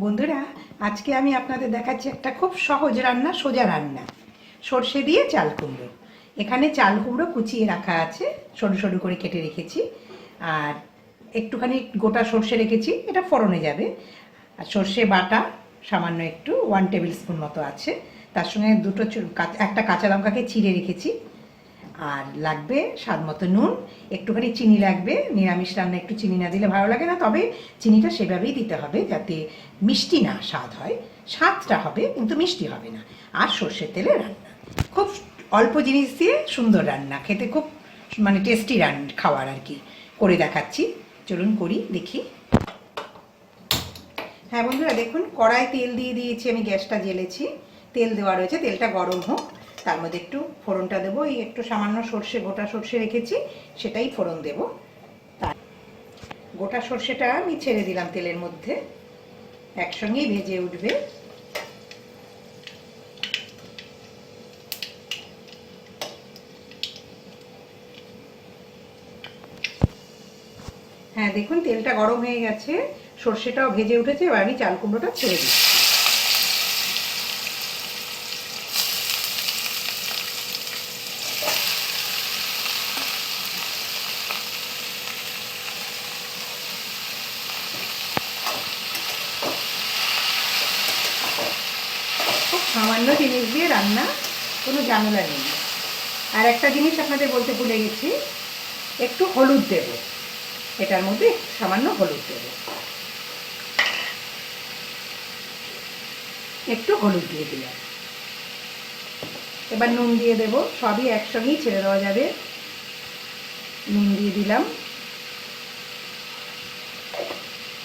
বন্ধুরা, আজকে আমি আপনাদের দেখাচ্ছি একটা খুব সহজ রান্না, সোজা রান্না, সর্ষে দিয়ে চাল কুমড়ো। এখানে চাল কুমড়ো কুচিয়ে রাখা আছে, সরু সরু করে কেটে রেখেছি, আর একটুখানি গোটা সর্ষে রেখেছি, এটা ফোড়নে যাবে। আর সর্ষে বাটা সামান্য একটু 1 টেবিল স্পুন মতো আছে, তার সঙ্গে একটা কাঁচা লঙ্কাকে চিড়ে রেখেছি, আর লাগবে স্বাদ মতো নুন, একটুখানি চিনি লাগবে। নিরামিষ রান্না একটু চিনি না দিলে ভালো লাগে না, তবে চিনিটা সেভাবেই দিতে হবে যাতে মিষ্টি না স্বাদ হয়, স্বাদটা হবে কিন্তু মিষ্টি হবে না। আর সর্ষের তেলে রান্না, খুব অল্প জিনিস দিয়ে সুন্দর রান্না, খেতে খুব টেস্টি খাওয়ার আর কি। করে দেখাচ্ছি, চলুন করি দেখি। হ্যাঁ বন্ধুরা, দেখুন কড়াই তেল দিয়ে দিয়েছি, আমি গ্যাসটা জ্বেলেছি, তেল দেওয়া রয়েছে, তেলটা গরম হোক, তার মধ্যে একটু ফোড়নটা দেবো। এই একটু সামান্য সর্ষে, গোটা সর্ষে রেখেছি, সেটাই ফোড়ন দেব। তার গোটা সর্ষেটা আমি ছেড়ে দিলাম তেলের মধ্যে, একসঙ্গেই ভেজে উঠবে। হ্যাঁ দেখুন, তেলটা গরম হয়ে গেছে, সর্ষেটাও ভেজে উঠেছে, এবার আমি চাল কুমড়োটা ছেড়ে দিচ্ছি। খুব সামান্য জিনিস দিয়ে রান্না, কোনো ঝামেলা নেই। আর একটা জিনিস আপনাদের বলতে ভুলে গেছি, একটু হলুদ দেব, এটার মধ্যে সামান্য হলুদ দেব, একটু হলুদ দিয়ে দিলাম। এবার নুন দিয়ে দেব, সবই একসঙ্গেই ছেড়ে দেওয়া যাবে। নুন দিয়ে দিলাম,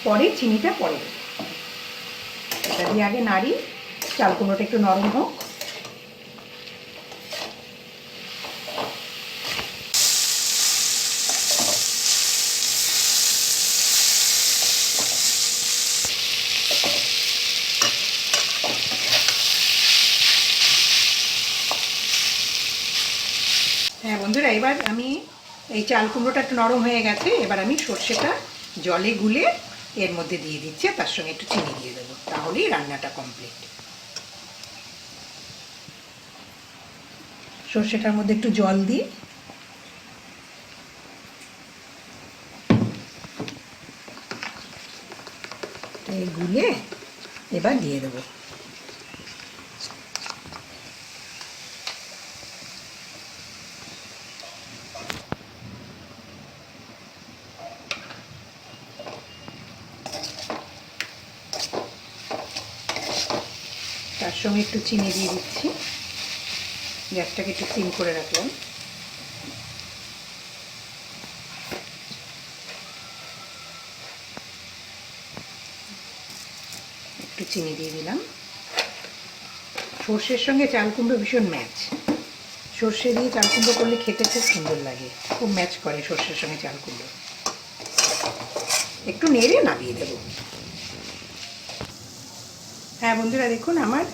পরে চিনিটা পরে দেব। এটা দিয়ে আগে নাড়ি, চাল কুমড়োটা একটু নরম হোক। হ্যাঁ বন্ধুরা, এবার আমি এই চাল কুমড়োটা একটু নরম হয়ে গেছে, এবার আমি সর্ষেটা জলে গুলে এর মধ্যে দিয়ে দিচ্ছি, তার সঙ্গে একটু চিনি দিয়ে দেবো, তাহলেই রান্নাটা কমপ্লিট। সর্ষেটার মধ্যে একটু জল দিই, গুলে এবার দিয়ে দেবো। তার সঙ্গে একটু চিনি দিয়ে দিচ্ছি, গ্যাসটাকে একটু সিম করে রাখলাম। একটু চিনি দিয়ে দিলাম। সর্ষের সঙ্গে চাল কুমড়ো ভীষণ ম্যাচ, সর্ষে দিয়ে চাল কুমড়ো করলে খেতে খুব সুন্দর লাগে, খুব ম্যাচ করে সর্ষের সঙ্গে চাল কুমড়ো। একটু নেড়ে নামিয়ে দেব। হ্যাঁ বন্ধুরা, দেখুন আমার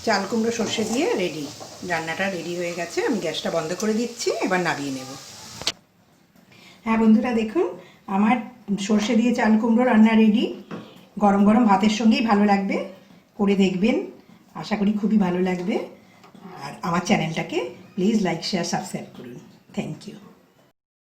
চাল কুমড়ো সর্ষে দিয়ে রেডি, রান্নাটা রেডি হয়ে গেছে। আমি গ্যাসটা বন্ধ করে দিচ্ছি, এবার নামিয়ে নেব। হ্যাঁ বন্ধুরা, দেখুন আমার সর্ষে দিয়ে চাল কুমড়ো রান্না রেডি। গরম গরম ভাতের সঙ্গেই ভালো লাগবে, করে দেখবেন, আশা করি খুবই ভালো লাগবে। আর আমার চ্যানেলটাকে প্লিজ লাইক, শেয়ার, সাবস্ক্রাইব করুন। Thank you.